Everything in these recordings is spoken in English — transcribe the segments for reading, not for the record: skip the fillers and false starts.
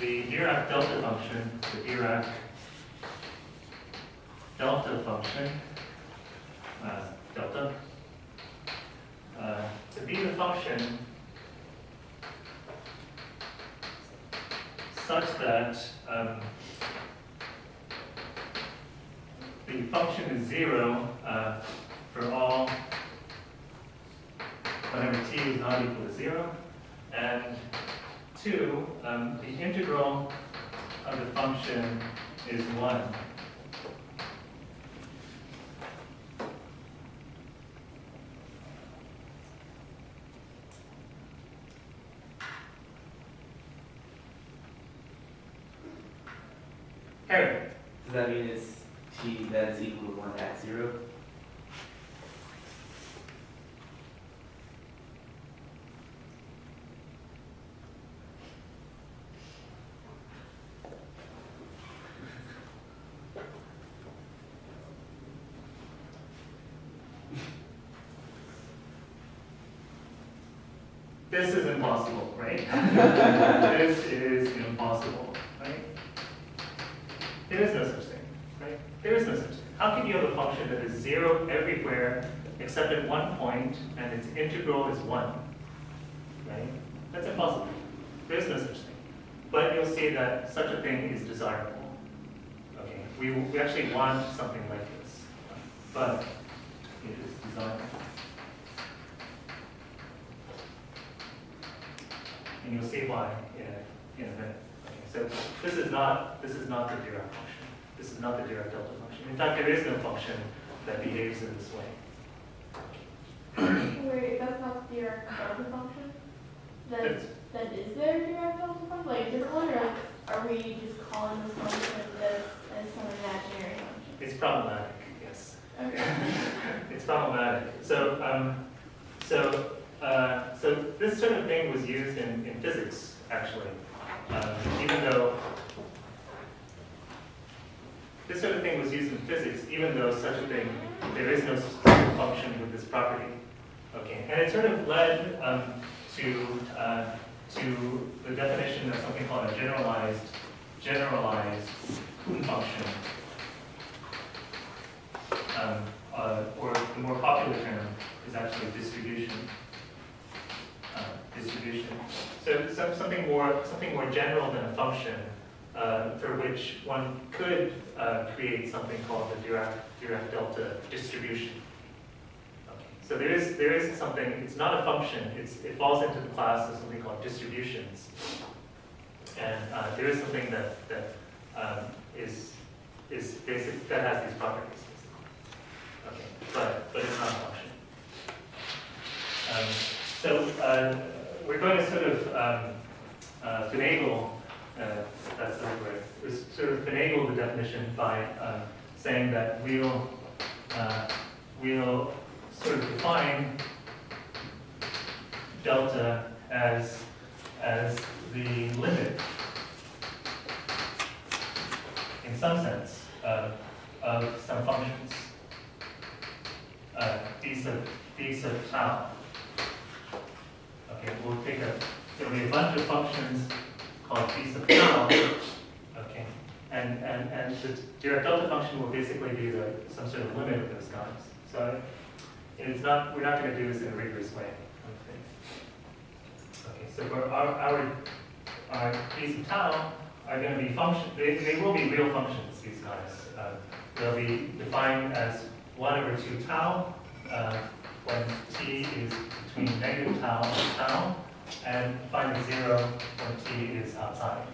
the Dirac delta function, delta, to be the function such that the function is 0 for all whenever t is not equal to 0, and 2, the integral of the function is 1. Harry? Does that mean it's t that is equal to 1 at 0? This is impossible, right? This is impossible, right? There is no such thing, right? There is no such thing. How can you have a function that is 0 everywhere except at one point and its integral is 1, right? That's impossible. There is no such thing. But you'll see that such a thing is desirable. Okay, we actually want something like this, but it is desirable. And you'll see why in a minute. Okay, so this is not the Dirac function. This is not the Dirac delta function. In fact, there is no function that behaves in this way. Wait, if that's not the Dirac delta function, then is there a Dirac delta function? Like a different one, or are we just calling this function as some imaginary function? It's problematic, yes. Okay. It's problematic. So this sort of thing was used in physics, actually. Even though this sort of thing was used in physics, even though such a thing, there is no specific function with this property. Okay, and it sort of led to the definition of something called a generalized Kuhn function, or the more popular term is actually distribution. So something more general than a function, for which one could create something called the Dirac delta distribution. Okay. So there is something. It's not a function. It falls into the class of something called distributions, and there is something that is basic, that has these properties. Okay, but it's not a function. We're going to sort of finagle, that's the word, sort of finagle the definition by saying that we'll sort of define delta as the limit, in some sense, of some functions, d sub tau. Okay, there'll be a bunch of functions called d sub tau. Okay, and the Dirac delta function will basically be some sort of limit of those guys. So we're not going to do this in a rigorous way. Okay, so for our d sub tau are going to be functions. They will be real functions. These guys. They'll be defined as 1 over 2 tau. When t is between negative tau and tau, and finally 0 when t is outside.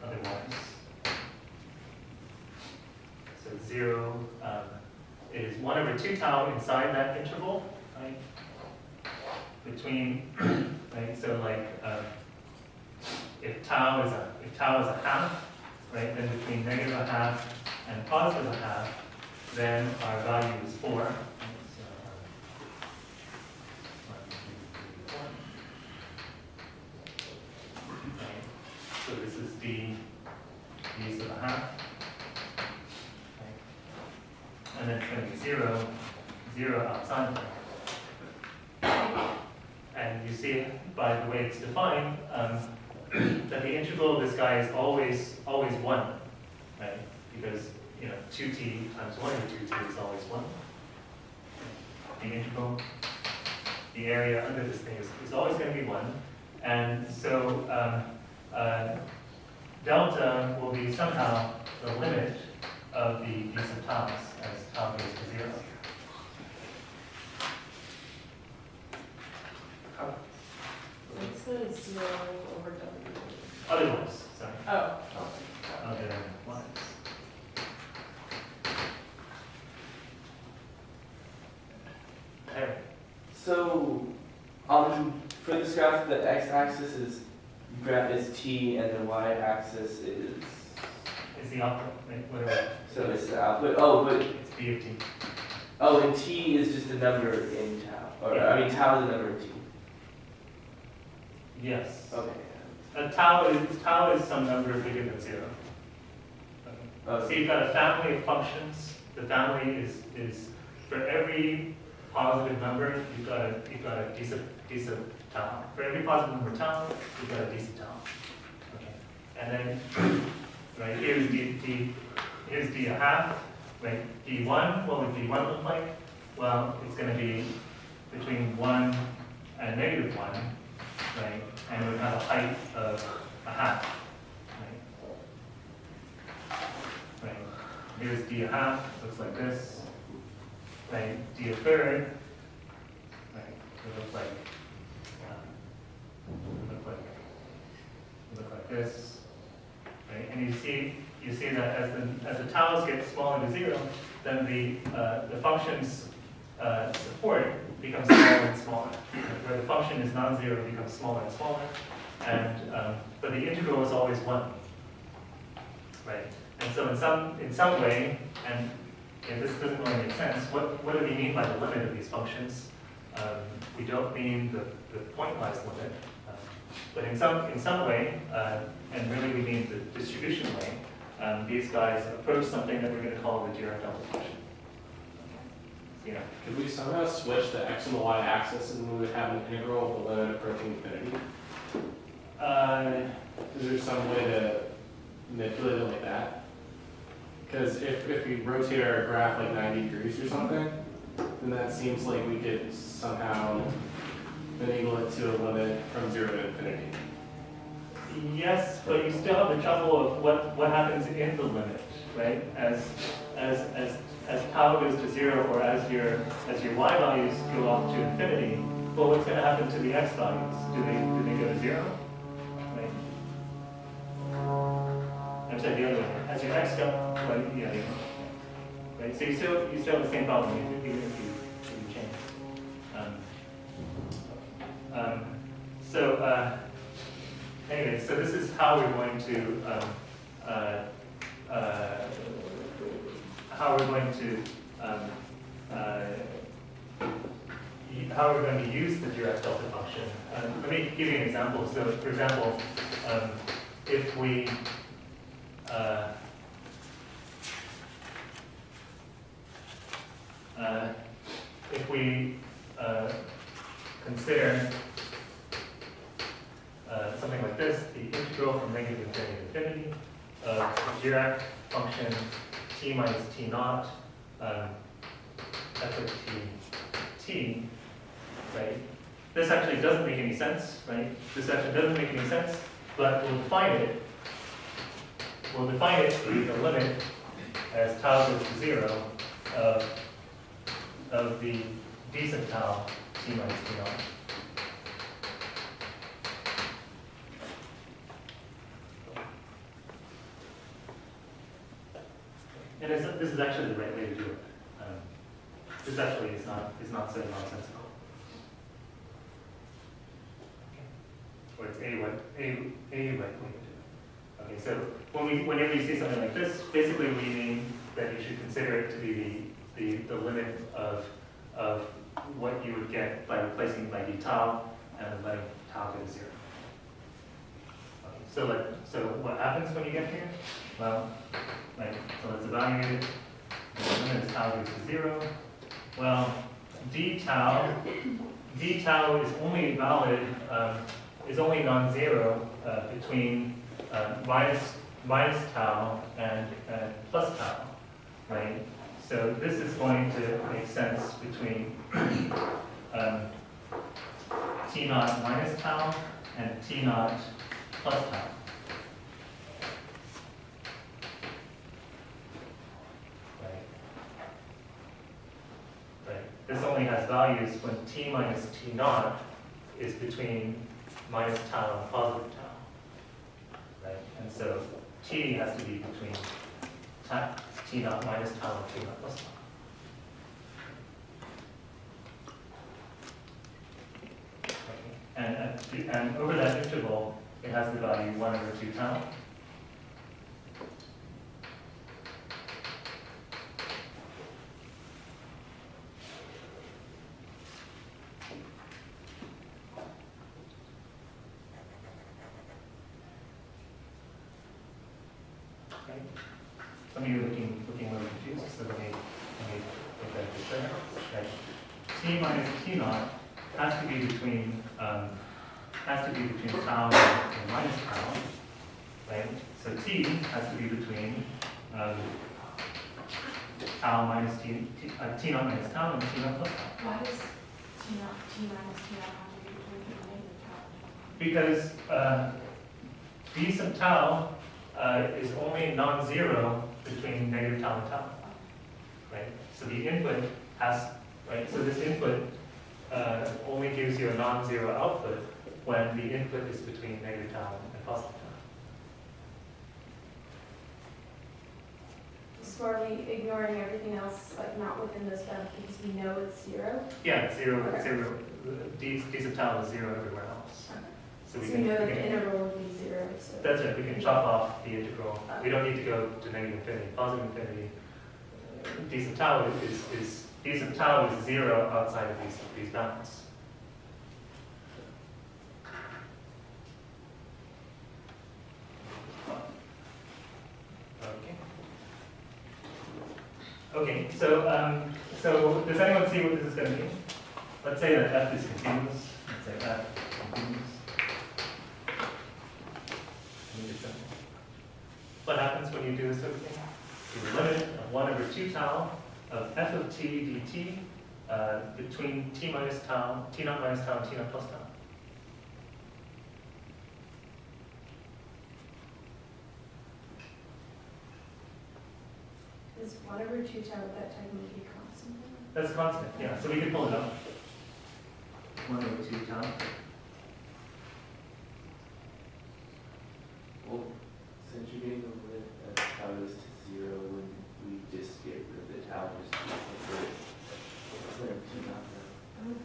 Otherwise, so 0 is 1 over 2 tau inside that interval, right? Between, right? So like if tau is a half, right? Then between negative a half and positive a half, then our value is 4. So this is d sub a half. Okay. And then it's going to be 0 outside. And you see by the way it's defined that the integral of this guy is always 1, right? Because, 2t times 1 over 2t is always 1. The integral, the area under this thing is always going to be 1. And so delta will be somehow the limit of the d sub tau as tau goes to 0. What's the 0 over W? Other ones, sorry. Oh. Other ones. Okay. So, for this graph, the x-axis is t, and the y-axis is. It's the output, right? Whatever. So it's the output. Oh, but It's b of t. oh, and t is just a number in tau, or I mean tau is a number in t. Yes. Okay. Tau is some number bigger than 0. Okay. Okay. So you've got a family of functions. The family is for every positive number, you've got a d sub tau. For every positive number tau, you've got a d sub tau. Okay. And then, right, here's d a half. Right, d1, what would d1 look like? Well, it's going to be between 1 and negative 1, right? And it would have a height of a half, right? Here's d a half, looks like this, right? D a third, right? It looks like, look like this, right? And you see that as the taus get smaller to 0, then the function's support becomes smaller and smaller. Where the function is non-zero, it becomes smaller and smaller, and but the integral is always 1, right? And so in some way, and this doesn't really make sense, what do we mean by the limit of these functions? We don't mean the pointwise limit, but in some way, and really we mean the distribution way. These guys approach something that we're going to call the Dirac delta function. Yeah. Could we somehow switch the x and the y axis and we would have an integral of the limit approaching infinity? Is there some way to manipulate it like that? Because if we rotate our graph like 90 degrees or something, then that seems like we could somehow enable it to a limit from 0 to infinity. Yes, but you still have the trouble of what happens in the limit, right? As tau goes to 0, or as your y values go off to infinity, well, what's going to happen to the x values? Do they go to 0? Right? I'm sorry, the other way. As your x go, well, yeah, right. So you still have the same problem even if you change. Anyway, so this is how we're going to use the Dirac delta function. Let me give you an example. So, for example, if we consider something like this, the integral from negative infinity to infinity of the Dirac function t minus t naught f of t, right? This actually doesn't make any sense, right? This actually doesn't make any sense, but we'll define it. We'll define it to be the limit as tau goes to 0 of the d sub tau t minus t naught. And this is actually the right way to do it. This actually is not so nonsensical. Or it's a right way to do it. Okay, so whenever you see something like this, basically we mean that you should consider it to be the limit of what you would get by replacing by d tau and letting tau go to 0. Okay, so what happens when you get here? Well, so let's evaluate it. The limit is tau goes to 0. Well, d tau is only valid is only non-zero between minus tau and plus tau, right? So this is going to make sense between T naught minus tau and T naught plus tau. Right. This only has values when T minus T naught is between minus tau and positive tau. Right? And so T has to be between T naught minus tau and T naught plus tau. And over that interval, it has the value 1 over 2 tau. Okay. Some of you are looking a little confused, so let me make that clear. Okay. T minus T naught has to be between tau and minus tau, right? So T has to be between tau minus T naught minus tau and T naught plus tau. Why does T minus T naught have to be between negative tau? Because d sub tau is only non-zero between negative tau and tau, right? So the input has, right? So this input only gives you a non-zero output when the input is between negative tau and positive tau. So are we ignoring everything else, like not within those bounds because we know it's 0? Yeah, it's zero. Okay. It's zero. D sub tau is 0 everywhere else. So So we we can. know that we the can interval would be 0, so. that's it. We can chop off the integral. We don't need to go to negative infinity, positive infinity. D sub tau is D sub tau is 0 outside of these bounds. Okay. Okay. So does anyone see what this is going to mean? Let's say that f is continuous. Let's say f is continuous. What happens when you do this sort of thing? You limit of 1 over 2 tau of f of t dt between t minus tau, t naught minus tau, and t naught plus tau. Is 1 over 2 tau at that time would be constant? That's constant, yeah. So we can pull it up. 1 over 2 tau. Well, since you're getting the limit of tau goes to 0, when we just get rid of the tau, just convert it. T naught now.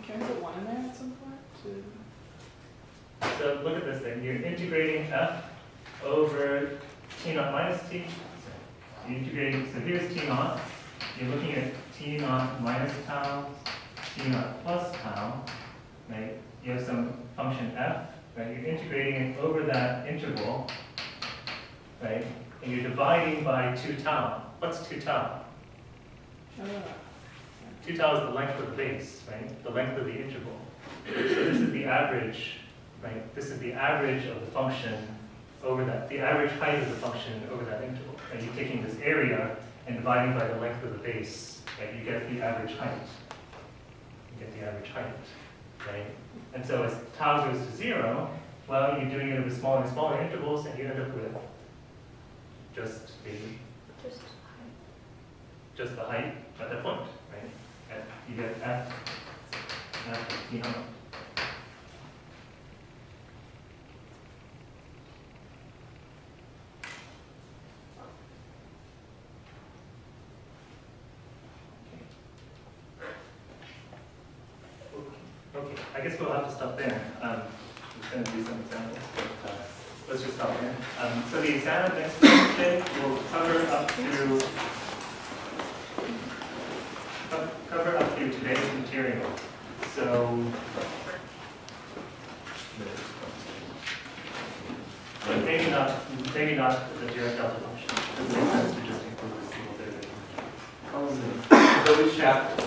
Can we put 1 in there at some point? To... So look at this thing. You're integrating f over t naught minus t. You're integrating, so here's t naught. You're looking at t naught minus tau, t naught plus tau. Right? You have some function f. Right? You're integrating it over that interval. Right? And you're dividing by 2 tau. What's 2 tau? 2 tau is the length of the base, right? The length of the interval. So this is the average, right? This is the average of the function over that, the average height of the function over that interval. And you're taking this area and dividing by the length of the base, right? You get the average height. You get the average height, right? And so as tau goes to 0, well, you're doing it over smaller and smaller intervals, and you end up with just the height at that point, right? And you get f t naught. Okay, I guess we'll have to stop there. I'm just going to do some examples, but let's just stop there. So the exam next Wednesday will cover up through today's material. So, but maybe not the Dirac delta function. It makes sense to just include this single derivative. So which chapter?